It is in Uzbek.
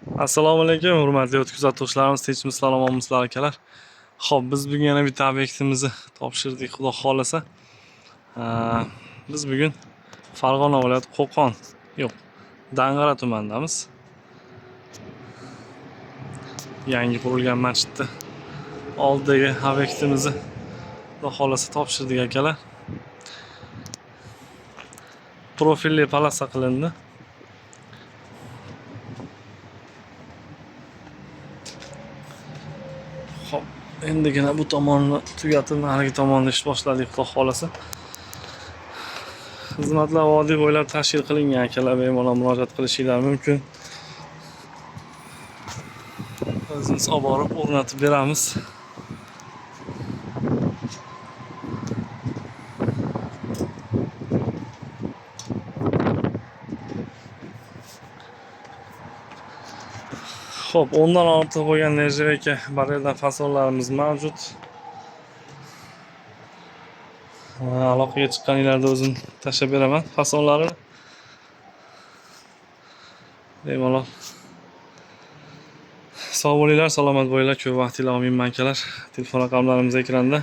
Assalomu alaykum, hurmatli kuzatuvchilarimiz, tinchmi, salomatmisizlar akalar. Xo'p, biz bugun yana bitta obyektimizni topshirdik, xudo xolasa. Biz bugun Farg'ona viloyati Qo'qon, yo'q, Dang'ara tumanidamiz. Yangi qurilgan masjidda oldidagi obyektimizni xudo xolasa topshirdik akalar. Profilli palasa qilindi. Hop, endigina bu tomonni tugatib, narigi tomonda ish boshladik, xudo xolasa. Xizmatlar vodiy bo'ylab tashkil qilingan akalar, bemalol murojaat qilishingiz mumkin. O'zimiz olib borib o'rnatib beramiz. Xo'p, 10 dan ortiq bo'lgan nержавейка barreldan fasonlarimiz mavjud. Aloqaga chiqqaninglarda o'zim tashlab beraman fasonlarini. Bemalol. Sog' bo'linglar, salomat bo'linglar, ko'p vaqtinglarni olmayman akalar. Telefon raqamlarimiz ekranda.